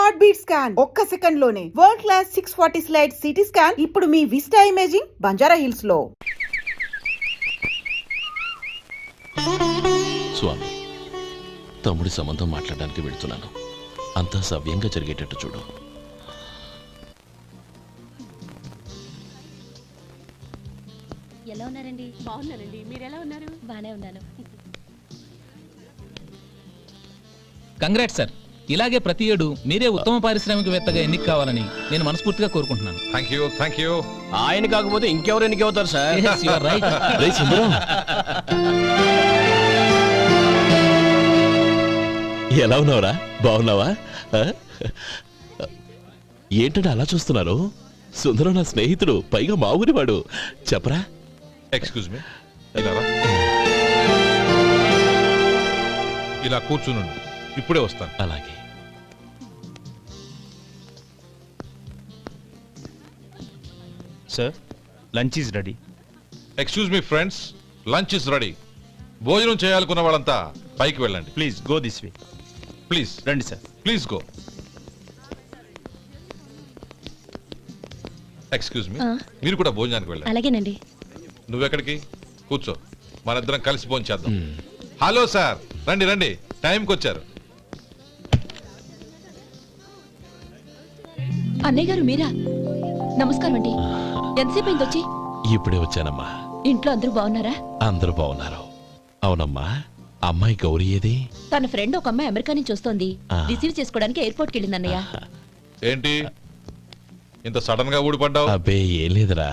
Heart beat scan ఒక్క second లోనే world class 640 slide CT scan ఇప్పుడు మీ విస్టా ఇమేజింగ్ బంజారా హిల్స్ లో. స్వామి, తమ్ముడి సంబంధం మాట్లాడడానికి వెళ్తున్నాను. అంతా సవ్యంగా జరిగేటట్టు చూడు. ఎలా ఉన్నారండి? బాగున్నానండి. మీరు ఎలా ఉన్నారు? బానే ఉన్నాను. Congrats sir. ఇలాగే ప్రతి ఏడు మీరే ఉత్తమ పారిశ్రామికవేత్తగా ఎన్నిక కావాలని నేను మనస్ఫూర్తిగా కోరుకుంటున్నాను. Thank you. ఆయన కాకపోతే ఇంకెవరు ఎన్నిక అవుతారు sir? Yes, you are right. రేయ్ సుందరం, ఎలా ఉన్నావురా? బాగున్నావా? ఏంటంటే అలా చూస్తున్నారు? సుందరం నా స్నేహితుడు, పైగా మా ఊరివాడు. చెప్పరా? ఎక్స్క్యూజ్ మీ, ఇలా కూర్చునుండు, ఇప్పుడే వస్తాను. అలాగే. Sir, lunch is ready. Excuse me friends, lunch is ready. భోజనం చేయాలనుకున్న వాళ్ళంతా పైకి వెళ్ళండి. Please go this way. Please రండి sir. Please go. Excuse me, మీరు కూడా భోజనానికి వెళ్ళండి. అలాగేనండి. నువ్వెక్కడికి? కూర్చో, మనిద్దరం కలిసి భోజనం చేద్దాం. హలో సార్, రండి రండి, టైంకి వచ్చారు. అన్నయ్య గారు మీరా? నమస్కారం అండి. ఎంతసేపు అయింది వచ్చి? ఇప్పుడే వచ్చానమ్మా. ఇంట్లో అందరూ బాగున్నారా? అందరూ బాగున్నారు. అవునమ్మా, అమ్మాయి గౌరీ ఏది? తన ఫ్రెండ్ ఒక అమ్మాయి అమెరికా నుంచి వస్తోంది. రిసీవ్ చేసుకోవడానికి ఎయిర్పోర్ట్కి వెళ్ళింది అన్నయ్య. ఏంటి ఇంత సడన్ గా ఊడిపడ్డావు? అబ్బే ఏం లేదురా,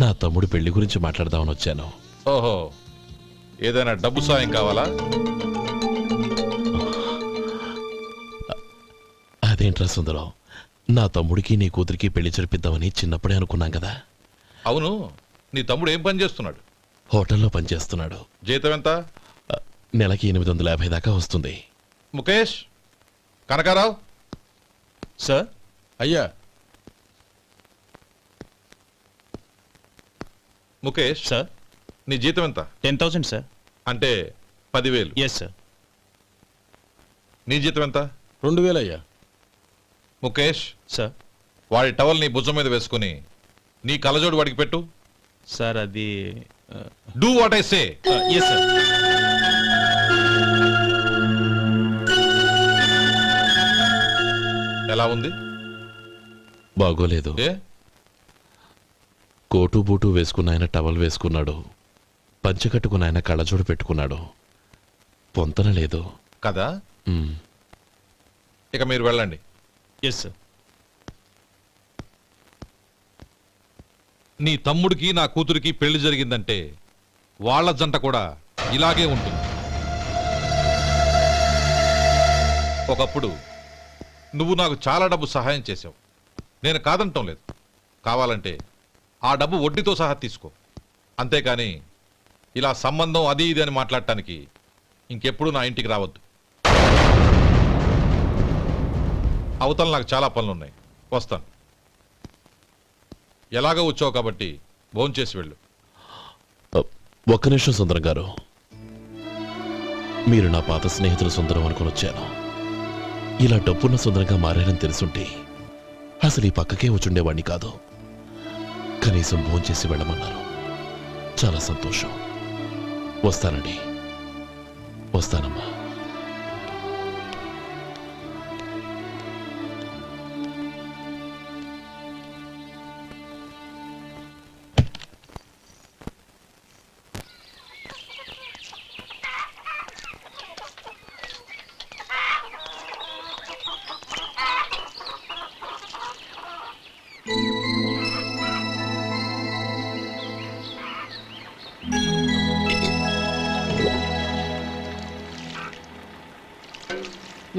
నా తమ్ముడు పెళ్లి గురించి మాట్లాడదామని వచ్చాను. ఓహో, ఏదైనా డబ్బు సాయం కావాలా? అదేంట్రా సుందరం, నా తమ్ముడికి నీ కూతురికి పెళ్లి జరిపిద్దామని చిన్నప్పుడే అనుకున్నాం కదా. అవును, నీ తమ్ముడు ఏం పని చేస్తున్నాడు? హోటల్లో పనిచేస్తున్నాడు. జీతం ఎంత? నెలకి 850 దాకా వస్తుంది. ముఖేష్, కనకారావు. సార్. అయ్యా ముఖేష్, సార్. నీ జీతం ఎంత? 10,000 సార్. అంటే 10,000. Yes sir. నీ జీతం ఎంత? 2,000 అయ్యా. ముఖేష్ సార్. వాడి టవల్ నీ భుజం మీద వేసుకుని నీ కలజోడు వాడికి పెట్టు. సార్ అది do what I say. Yes sir. ఎలా ఉంది? బాగోలేదు. ఏ? కోటు బూటు వేసుకున్న ఆయన టవల్ వేసుకున్నాడు, పంచె కట్టుకున్న ఆయన కళ్ళజోడు పెట్టుకున్నాడు. పొంతన లేదు కదా. ఇక మీరు వెళ్ళండి. Yes sir. నీ తమ్ముడికి నా కూతురికి పెళ్లి జరిగిందంటే వాళ్ళ జంట కూడా ఇలాగే ఉంటుంది. ఒకప్పుడు నువ్వు నాకు చాలా డబ్బు సహాయం చేసావు, నేను కాదంటం లేదు. కావాలంటే ఆ డబ్బు వడ్డీతో సహా తీసుకో. అంతేకాని ఇలా సంబంధం అది ఇది అని మాట్లాడటానికి ఇంకెప్పుడు నా ఇంటికి రావద్దు. అవతల నాకు చాలా పనులున్నాయి, వస్తాను. ఎలాగో వచ్చావు కాబట్టి భోంచేసి వెళ్ళు. ఒక్క నిమిషం సుందరం గారు, మీరు నా పాత స్నేహితులు సుందరం అనుకుని వచ్చాను. ఇలా డబ్బున్న సుందరంగా మారారని తెలుసుంటే అసలు ఈ పక్కకే వచ్చుండేవాణ్ణి కాదు. కనీసం భోంచేసి వెళ్ళమన్నారు, చాలా సంతోషం. వస్తానండి. వస్తానమ్మా.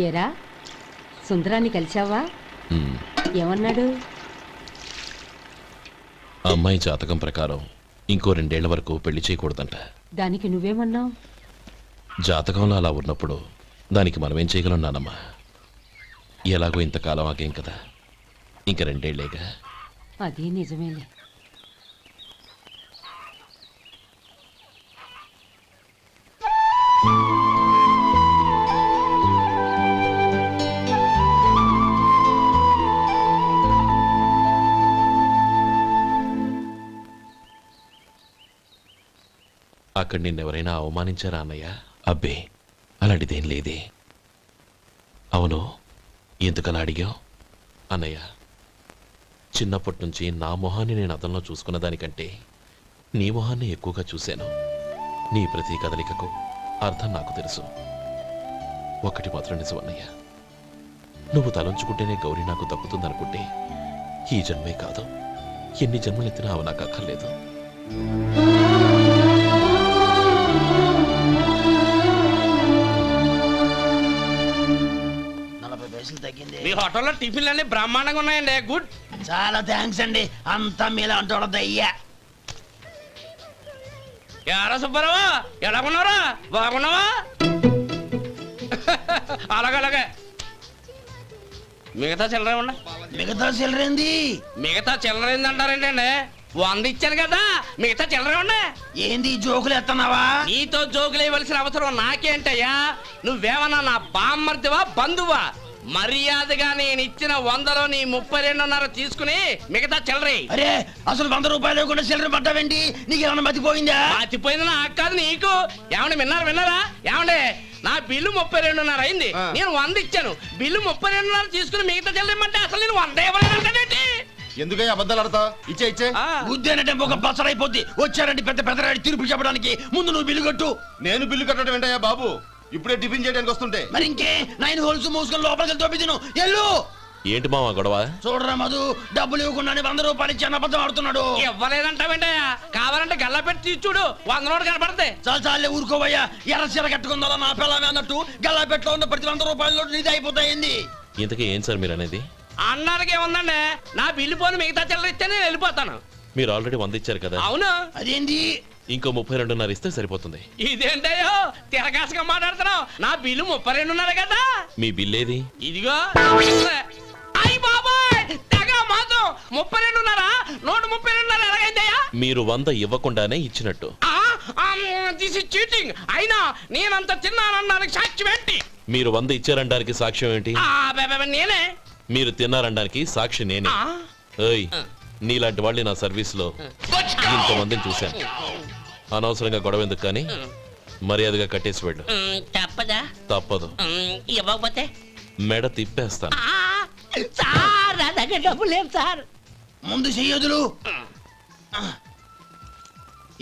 ఏరా, సుందరాన్ని కలిశావా? ఏమన్నాడు? అమ్మాయి జాతకం ప్రకారం ఇంకో 2 ఏళ్ల వరకు పెళ్లి చేయకూడదంట. దానికి నువ్వేమన్నావు? జాతకంలో అలా ఉన్నప్పుడు దానికి మనమేం చేయగలం నానమ్మా? ఎలాగో ఇంతకాలం ఆగేం కదా, ఇంక 2 ఏళ్లేగా. అది నిజమేలే. అక్కడ నిన్నెవరైనా అవమానించారా అన్నయ్య? అబ్బే, అలాంటిదేం లేదే. అవును, ఎందుకలా అడిగావు? అన్నయ్య, చిన్నప్పటి నుంచి నా మొహాన్ని నేను అద్దంలో చూసుకున్న దానికంటే నీ మొహాన్ని ఎక్కువగా చూశాను. నీ ప్రతి కదలికకు అర్థం నాకు తెలుసు. ఒకటి మాత్రం నిజం అన్నయ్య, నువ్వు తలంచుకుంటేనే గౌరీ నాకు దక్కుతుందనుకుంటే ఈ జన్మే కాదు, ఎన్ని జన్మలెత్తినా అవి నాకు అక్కర్లేదు. మీ హోటల్లో టిఫిన్లు అన్ని బ్రహ్మాండంగా ఉన్నాయండి. గుడ్. చాలా థ్యాంక్స్ అండి, అంతా మీలా అంటోడదయ్యా. ఎరా సుబ్బారావు, ఎలాగున్నారా? బాగున్నావా? అలాగే మిగతా చిల్లర ఉండ. మిగతా చిల్లరేంది? మిగతా చిల్లర ఏందంటారండి అండి? 100 ఇచ్చాను కదా, మిగతా చిల్లర ఉండ. ఏంది జోకులు ఎత్తన్నావా? నీతో జోకులు ఇవ్వాల్సిన అవసరం నాకేంటయ్యా? నువ్వేమన్నా నా బామ్మర్దివా, బంధువా? మర్యాదగా నేను ఇచ్చిన 100లో నీ 32.5 తీసుకుని మిగతా చిల్లరే. అరే, అసలు 100 రూపాయలు కూడా చిల్లర పడ్డావేంటి? నీకేమన్నా మతిపోయిందా? మర్చిపోయింది నాకు కాదు, నీకు. ఏమండి విన్నారా? ఏమండి, నా బిల్లు 32.5 అయింది. నేను 100 ఇచ్చాను. బిల్లు 32.5 తీసుకుని మిగతా చిల్లరమంటే అసలు నేను 100 ఇవ్వలేదంటే ఎందుకయ్యా అబద్ధాలు ఆడతా? ఇచ్చే బుద్ధేనంటే ఒక బసరైపోద్ది. వచ్చారంటే పెద్ద పెద్దరాడి తీర్పు చెప్పడానికి ముందు నువ్వు బిల్లు కట్టు. నేను బిల్లు కట్టడం ఏంటయ్యా బాబు? ఇప్పుడే టిఫిన్ చేయడానికి వస్తుంటే. మరి ఇంకే 9 హోల్స్ మూసుకొని లోపలికి తోపి తిను. ఎల్లు. ఏంటి మావా గొడవ? చూడరా మధు, డబ్బులు ఇవ్వకుండానే 100 రూపాయలు ఇచ్చి అబద్ధం ఆడుతున్నాడు. ఇవ్వలేదంటావేంటయ్యా? కావాలంటే గల్లా పెట్టి తీసి చూడు, 100 నోటు కనపడతాయి. చాలే ఊరుకోవయ్యా. ఎర్ర చీర కట్టుకుందా నా పిల్లమే అన్నట్టు గల్లా పెట్టులో ఉన్న ప్రతి 100 రూపాయలు నీది అయిపోతాయింది. ఇంతకీ ఏం సార్ మీరు అనేది? అన్నానికి ఏముందండి, నా బిల్లు పోను మిగతా చిల్లర ఇస్తే నేను వెళ్ళిపోతాను. మీరు ఆల్రెడీ 100 ఇచ్చారు కదా. అవును. అదేంటి? ఇంకో 32.5 ఇస్తే సరిపోతుంది. ఇదేంటయ్యో తిరగాసుగా మాట్లాడుతున్నావు? నా బిల్లు 32.5 కదా. మీ బిల్ ఏది? ఇదిగో. అయ్య బాబాయ్, తెగ మాత్రం 32.5 నోటు 32.5 ఎలాగైందయ్యా? మీరు 100 ఇవ్వకుండానే ఇచ్చినట్టు. This is cheating. అయినా నేనంత తిన్నానన్నానికి సాక్ష్యం ఏంటి? మీరు 100 ఇచ్చారనడానికి సాక్ష్యం ఏంటి? నేనే. మీరు తిన్నారనడానికి సాక్షి నేనే. ఏయ్, నీలాంటి వాళ్ళని నా సర్వీస్ లో ఇంతమందిని చూశాను. అనవసరంగా గొడవ ఎందుకు కానీ మర్యాదగా కట్టేసి వెళ్ళు. తప్పదా? తప్పదు. ఇవ్వకపోతే మెడ తిప్పేస్తాను. సార్, నా దగ్గర డబ్బు లేవు సార్. ముందు చెయ్యదులు.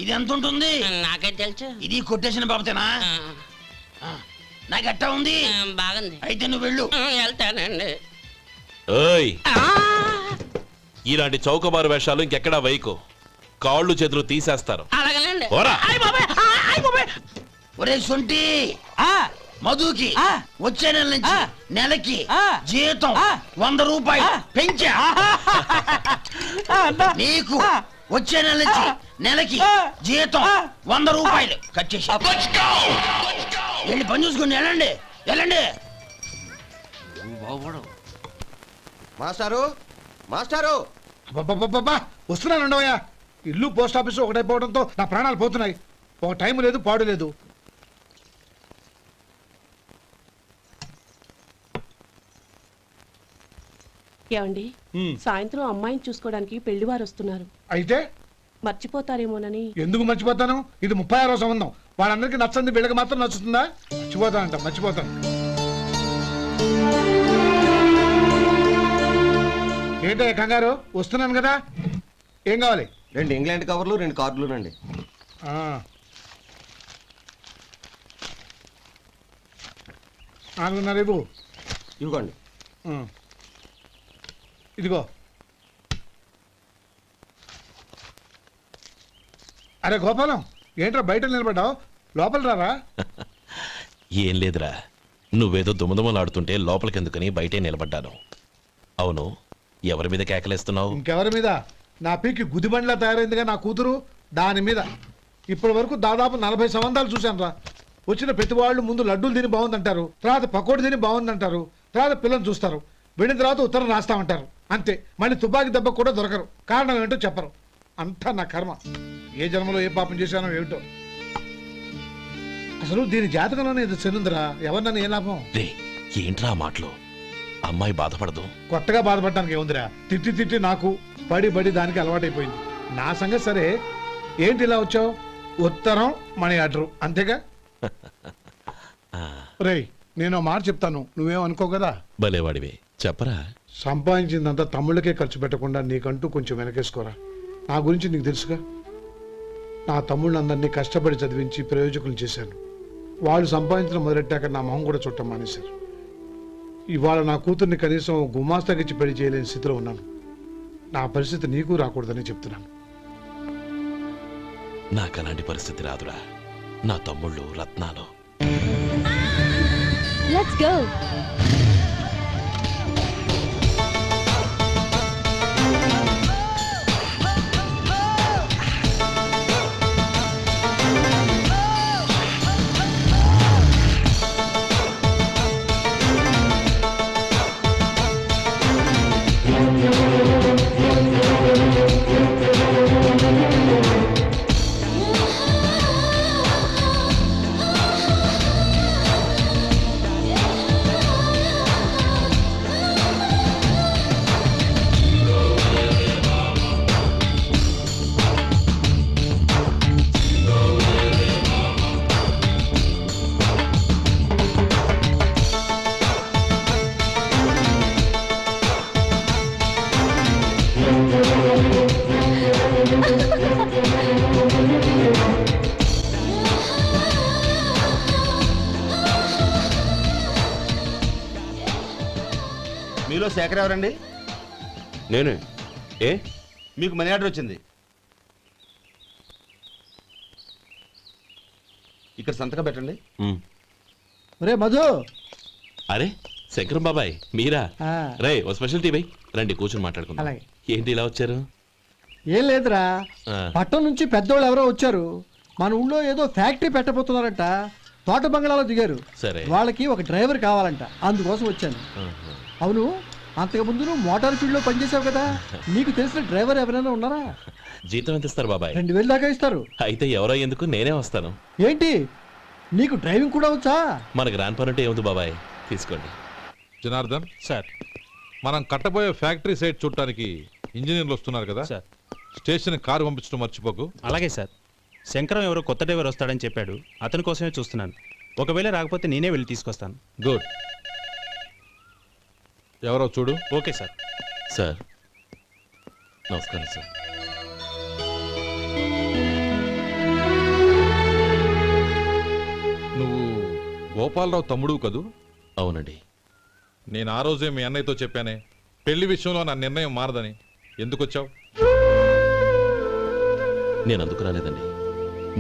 ఇది ఎంత ఉంటుంది? నాకేం తెలుసు. ఇది కొట్టేసిన బాబతేనా? నాకు ఎట్టా ఉంది? బాగుంది. అయితే నువ్వు వెళ్ళు. వెళ్తానండి. ఏయ్, ఇలాంటి చౌకబారు వేషాలు ఇంకెక్కడా వైకు. కాళ్ళు చేతులు తీసేస్తారు. అలాగేనండి. పోరా. ఒరే సొంటి, మధుకి వచ్చే నెల నుంచి నెలకి జీతం 100 రూపాయలు పెంచా. నీకు వచ్చే నెల నుంచి నెలకి జీతం 100 రూపాయలు కట్ చేసి వెళ్ళి పని చూసుకుని వెళ్ళండి. వెళ్ళండి. మాస్టారు, మాస్టారు, వస్తున్నాను ఉండవయ్యా. ఇల్లు పోస్ట్ ఆఫీసు ఒకటైపోవడంతో నా ప్రాణాలు పోతున్నాయి. ఒక టైం లేదు, పాడు లేదు. ఏమండి, సాయంత్రం అమ్మాయిని చూసుకోవడానికి పెళ్లివారు వస్తున్నారు. అయితే మర్చిపోతారేమోనని. ఎందుకు మర్చిపోతాను? ఇది 36వ సంబంధం. వాళ్ళందరికీ నచ్చంది వీళ్ళకి మాత్రం నచ్చుతుందా? మర్చిపోతాను. ఏంటయ్యా కంగారు? వస్తున్నాను కదా. ఏం కావాలి? 2 ఇంగ్లాండ్ కవర్లు, 2 కార్డులు రండి. ఆ. 4.5 ఇవ్వు. ఇవ్వండి. ఇదిగో. అరే గోపాలం, ఏంట్రా బయట నిలబడ్డావు? లోపల రారా. ఏం లేదురా, నువ్వేదో దుమదుమలాడుతుంటే లోపలికెందుకని బయటే నిలబడ్డాను. అవును, ఎవరి మీద కేకలేస్తున్నావు? ఇంకెవరి మీద? నా పీకి గుదిబండ్లా తయారైందిగా నా కూతురు, దాని మీద. ఇప్పటి వరకు దాదాపు 40 సంబంధాలు చూశాను రా. వచ్చిన ప్రతి వాళ్ళు ముందు లడ్డూలు తిని బాగుందంటారు, తర్వాత పకోడి తిని బాగుందంటారు, తర్వాత పిల్లలు చూస్తారు, వెళ్ళిన తర్వాత ఉత్తరం రాస్తామంటారు. అంతే. మళ్ళీ తుపాకి దెబ్బ కూడా దొరకరు. కారణం ఏంటో చెప్పరు. అంతా నా కర్మ. ఏ జన్మలో ఏ పాపం చేశానో ఏమిటో. అసలు దీని జాతకంలోనే ఇది చెందుందిరా. ఎవరినన్నా ఏ లాభం? ఏంట్రా మాటలు? అమ్మాయి బాధపడదు. కొత్తగా బాధపడటానికి ఏముందిరా? తిట్టి నాకు పడి దానికి అలవాటైపోయింది. నా సంగతి సరే. ఏంటి ఇలా వచ్చావు? ఉత్తరం మనీ ఆర్డర్ అంతేగా రేయ్ నేను ఓ మాట చెప్తాను నువ్వేమనుకో కదా. భలేవాడివే చెప్పరా. సంపాదించిందంతా తమ్ముళ్ళకే ఖర్చు పెట్టకుండా నీకంటూ కొంచెం వెనకేసుకోరా. నా గురించి నీకు తెలుసుగా. నా తమ్ముళ్ళందరినీ కష్టపడి చదివించి ప్రయోజకులు చేశాను. వాళ్ళు సంపాదించడం మొదలెట్టాక నా మొహం కూడా చుట్టం మానేశారు. ఇవాళ నా కూతుర్ని కనీసం గుమాస్తాకిచ్చి పెళ్లి చేయలేని స్థితిలో ఉన్నాను. నా పరిస్థితి నీకు రాకూడదని చెప్తున్నాను. నాకు అలాంటి పరిస్థితి రాదురా. నా తమ్ముళ్ళు రత్నాలు. Let's go. మీలో శేఖర్ ఎవరండి? నేనే. ఏ మీకు మనీ ఆర్డర్ వచ్చింది. ఇక్కడ సంతకం పెట్టండి. రే మధు. అరే శంకరం బాబాయ్ మీరా? రే ఓ స్పెషల్ టీ బై రండి కూర్చొని మాట్లాడుకుందాం. అలాగే. ఏంటి ఇలా వచ్చారు? ఏం లేదురా, ఆ, పట్టణం నుంచి పెద్దోళ్ళు ఎవరో వచ్చారు. మన ఊళ్ళో ఏదో ఫ్యాక్టరీ పెట్టబోతున్నారంట. తోట బంగ్లాలో దిగారు. సరే. వాళ్ళకి ఒక డ్రైవర్ కావాలంట, అందుకోసం వచ్చాను. ఆహా. అవును, అంతకుముందు నువ్వు మోటార్ ఫీల్డ్ లో పనిచేసావు కదా, నీకు తెలిసిన డ్రైవర్ ఎవరైనా ఉన్నారా? జీతం ఎంత ఇస్తారు బాబాయ్? 2000 దాకా ఇస్తారు. అయితే ఎవరో ఎందుకు నేనే వస్తాను. ఏంటి నీకు డ్రైవింగ్ కూడా వచ్చా? మన గ్రాండ్ పనుంటే ఏముంది బాబాయ్, తీసుకోండి. జనార్దన్ సార్. మనం కట్టబోయే ఫ్యాక్టరీ సైట్ చూడటానికి ఇంజనీర్లు వస్తున్నారు కదా. సార్. స్టేషన్ కారు పంపించడం మర్చిపోకు. అలాగే సార్. శంకరం ఎవరో కొత్త డ్రైవర్ వస్తాడని చెప్పాడు, అతని కోసమే చూస్తున్నాను. ఒకవేళ రాకపోతే నేనే వెళ్ళి తీసుకొస్తాను. గుడ్. ఎవరో చూడు. Okay sir. సార్ నమస్కారం సార్. నువ్వు గోపాలరావు తమ్ముడు కదూ? అవునండి. నేను ఆ రోజే మీ అన్నయ్యతో చెప్పానే పెళ్లి విషయంలో నా నిర్ణయం మారదని. ఎందుకు వచ్చావు? నేను అందుకు రాలేదండి.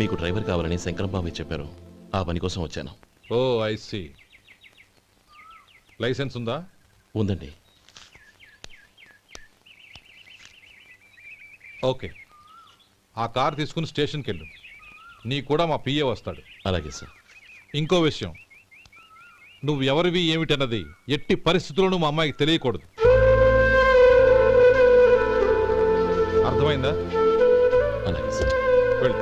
మీకు డ్రైవర్ కావాలని శంకరం బాబాయ్ చెప్పారు, ఆ పని కోసం వచ్చాను. ఓ ఐ సీ. లైసెన్స్ ఉందా? ఉందండి. ఓకే, ఆ కార్ తీసుకుని స్టేషన్కి వెళ్ళు. నీ కూడా మా పిఏ వస్తాడు. అలాగే సార్. ఇంకో విషయం, నువ్వు ఎవరివి ఏమిటన్నది ఎట్టి పరిస్థితుల్లోనూ మా అమ్మాయికి తెలియకూడదు. అర్థమైందా? అలాగే సార్. వెళ్ళు.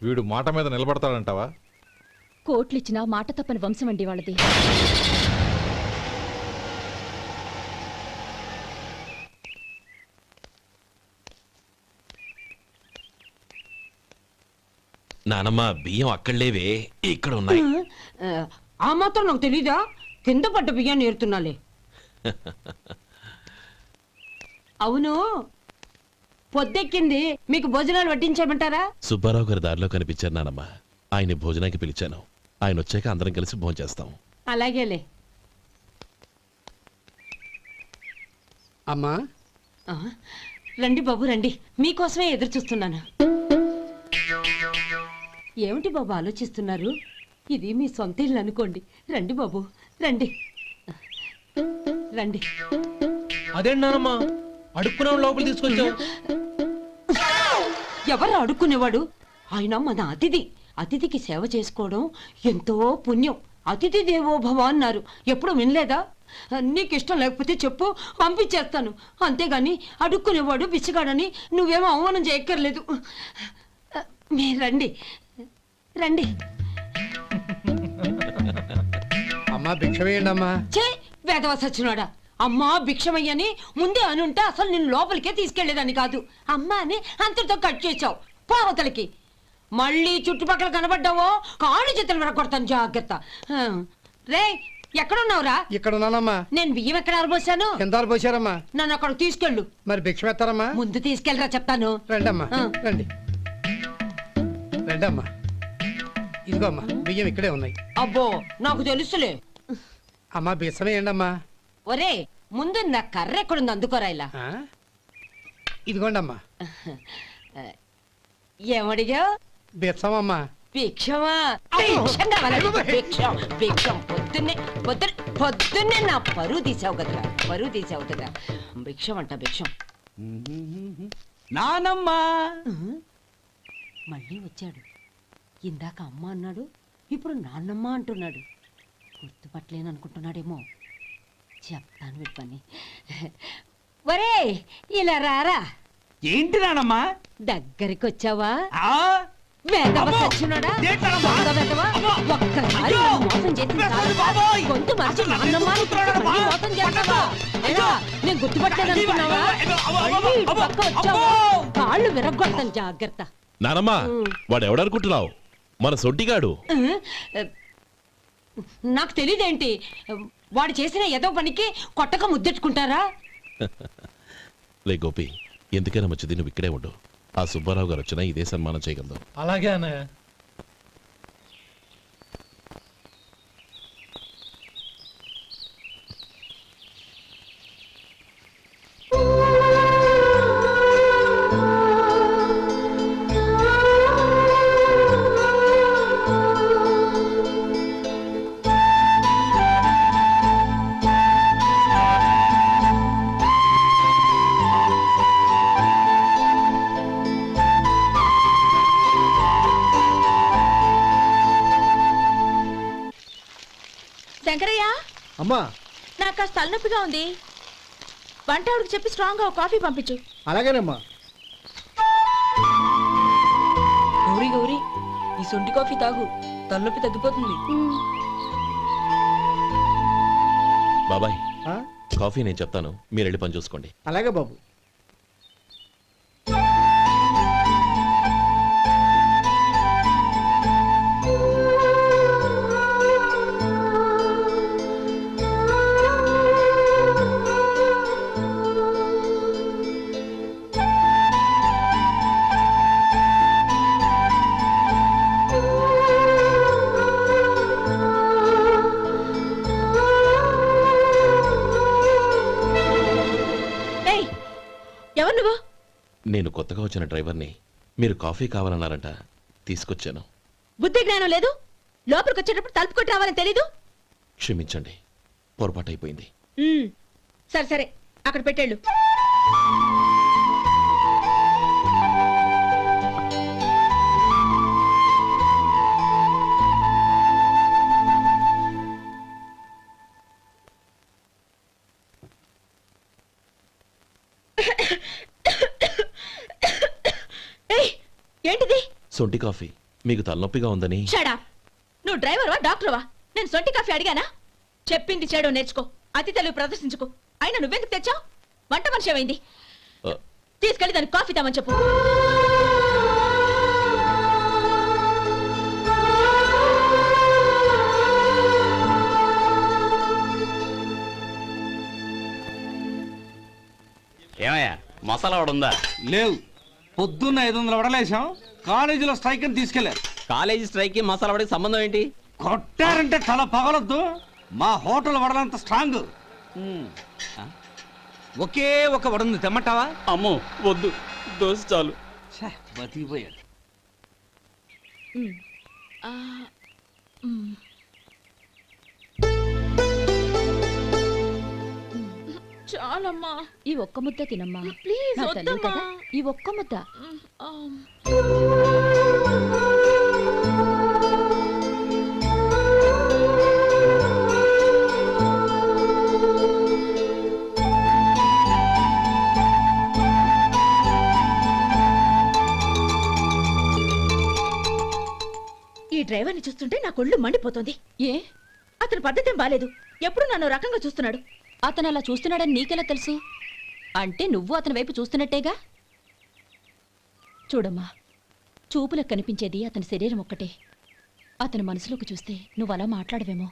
వీడు మాట మీద నిలబడతాడంటావా? కోట్లిచ్చినా మాట తప్పని వంశం అండి వాళ్ళది. నానమ్మ బియ్యం అక్కడలేవే, ఇక్కడ ఉన్నాయి. ఆ మాత్రం నాకు తెలీదా? కింద పడ్డ బియ్యాన్ని ఏరుతున్నాలే. అవును, పొద్దెక్కింది, మీకు భోజనాలు వడ్డించమంటారా? సుబ్బారావు గారి దారిలో కనిపించారు నానమ్మ. ఆయన భోజనానికి పిలిచాను. ఆయన వచ్చాక అందరం కలిసి భోంచేస్తాం. అలాగేలే. అమ్మా ఆ, రండి బాబు రండి, మీకోసమే ఎదురు చూస్తున్నాను. ఏమిటి బాబు ఆలోచిస్తున్నారు? ఇది మీ సొంత ఇల్లు అనుకోండి. రండి బాబు రండి రండి. అదేంటమ్మా అడుక్కున్నాం లోపల తీసుకొచ్చావు? ఎవరు అడుక్కునేవాడు? ఆయన మన అతిథి. అతిథికి సేవ చేసుకోవడం ఎంతో పుణ్యం. అతిథి దేవో భవ అన్నారు, ఎప్పుడు వినలేదా? నీకు ఇష్టం లేకపోతే చెప్పు, పంపించేస్తాను. అంతేగాని అడుక్కునేవాడు బిచ్చగాడని నువ్వేమో అవమానం చేయక్కర్లేదు. మీరు రండి రండి. అమ్మా భిక్ష వేయండి అమ్మా. చే వేదవ సచ్చినోడా, అమ్మా భిక్షమయ్యని ముందే అనుంటే అసలు నిన్ను లోపలికే తీసుకెళ్లేదని కాదు. అమ్మా అని అంతటితో కట్ చేసావు. పోవతలకి మళ్ళీ చుట్టుపక్కల కనబడ్డావో కాళ్ళు చేతులు విరగొడతాను, జాగ్రత్త. రే ఎక్కడున్నావురా? ఇక్కడ ఉన్నానమ్మా. నేను బియ్యం ఎక్కడ ఆరబోసాను? ఎంత పోసారమ్మా? నన్ను అక్కడ తీసుకెళ్ళు. మరి భిక్ష పెడతారమ్మా? ముందు తీసుకెళ్ళరా చెప్తాను. రండమ్మా, ఆ. రండి రండమ్మా. ఇదిగో అమ్మా, బియ్యం ఇక్కడే ఉన్నాయి. అబ్బో నాకు తెలుసులే. అమ్మా బిసమేయండి అమ్మా. ఒరే ముందు నా కర్ర ఎక్కడుంది, అందుకోరా ఇలా. ఇదిగోండి అమ్మా. ఏమడిగా? బిచ్చమమ్మా. భిక్షమా? భిక్షం కావాలండి, భిక్షం భిక్షం. పొద్దున్నే నా పరువు తీసావు కదరా, పరువు తీసావు కదా. భిక్షం అంట, భిక్షం. నానమ్మా మళ్ళీ వచ్చాడు. ఇందాక అమ్మ అన్నాడు, ఇప్పుడు నాన్నమ్మ అంటున్నాడు. గుర్తుపట్టలేను అనుకుంటున్నాడేమో. చెప్తాను వీడి పని. ఒరే ఇలా రారా. ఏంటి నానమ్మా? దగ్గరికి వచ్చావా? ఆ? వేదవ అమ్మో! సచ్చినోడా? ఏంటమ్మా? దొంగ వేదవ? అమ్మో! ఒక్కసారి అయ్యో! నన్ను మోసం చేసింది చెప్పేస్తాను చాలు. బాబోయ్! గొంతు మార్చి అసలు నాన్నమ్మ అని ఎందుకు మళ్ళీ మోసం చేస్తావా? ఎలా? నేను గుర్తుపట్టాను అనుకున్నావా? మళ్ళీ ఇటు పక్క వచ్చావా? కాళ్ళు విరగ్గొడతాను, జాగ్రత్త. నానమ్మా వాడు ఎవడనుకుంటున్నావు? మన సొంటిగాడు. నాకు తెలియదేంటి, వాడు చేసిన ఏదో పనికి కొట్టక ముద్దెట్టుకుంటారా? లే గోపి, ఎందుకైనా మంచిది నువ్వు ఇక్కడే ఉండు. ఆ సుబ్బారావు గారు వచ్చినా ఇదే సన్మానం చేయగలదు. అలాగే అన్నయ్య. శంకరయ్య, అమ్మా నాకు కాస్త తలనొప్పిగా ఉంది. వంట ఆవిడకి చెప్పి స్ట్రాంగ్ గా ఒక కాఫీ పంపించు. అలాగేనమ్మా. గౌరీ గౌరీ, ఈ సొంటి కాఫీ తాగు, తలనొప్పి తగ్గిపోతుంది. బాబాయ్ ఆ? కాఫీ నేను చెప్తాను, మీరు వెళ్ళి పని చూసుకోండి. అలాగే బాబు. ఎవరు నువ్వు? నేను కొత్తగా వచ్చిన డ్రైవర్ని. మీరు కాఫీ కావాలన్నారంట, తీసుకొచ్చాను. బుద్ధి జ్ఞానం లేదు. లోపలికి వచ్చేటప్పుడు తలుపు కొట్టి రావాలని తెలీదు. క్షమించండి, పొరపాటు అయిపోయింది. సరే సరే, అక్కడ పెట్టేళ్ళు. ఏంటిది? సొంటి కాఫీ. మీకు తలనొప్పిగా ఉందని. షడా, నువ్వు డ్రైవర్వా డాక్టర్వా? నేను సొంటి కాఫీ అడిగానా? చెప్పింది చేయడం నేర్చుకో, అతి తెలివి ప్రదర్శించుకో. అయినా నువ్వెందుకు తెచ్చావు? వంట మనిషి ఏమైంది? ఆ, తీసుకెళ్ళి దానికి కాఫీ తామని చెప్పు. ఏమయ్యా మసాలా ఉందా? లేవు. పొద్దున్న 500 వడలేసాం. కాలేజీలో స్ట్రైక్ అని తీసుకెళ్లారు. కాలేజీ స్ట్రైక్ కి మసాలా వాడికి సంబంధం ఏంటి? కొట్టారంటే తల పగలొద్దు. మా హోటల్ వడలంత స్ట్రాంగ్. ఒకే ఒక వడుంది, తెమ్మంటావా? అమ్మో వద్దు, దోశ చాలు. బతికిపోయాడు. చాలమ్మా, ఈ ఒక్క ముద్ద తినమ్మా ప్లీజ్ నా తల్లి వద్దమ్మా. కదా, ఈ ఒక్క ముద్ద. ఈ డ్రైవర్ని చూస్తుంటే నా కొళ్ళు మండిపోతుంది. ఏ? అతని పద్ధతి బాలేదు. ఎప్పుడు నన్ను రకంగా చూస్తున్నాడు. అతను అలా చూస్తున్నాడని నీకెలా తెలుసు? అంటే నువ్వు అతని వైపు చూస్తున్నట్టేగా. చూడమ్మా, చూపులకు కనిపించేది అతని శరీరం ఒక్కటే. అతని మనసులోకి చూస్తే నువ్వు అలా మాట్లాడవేమో.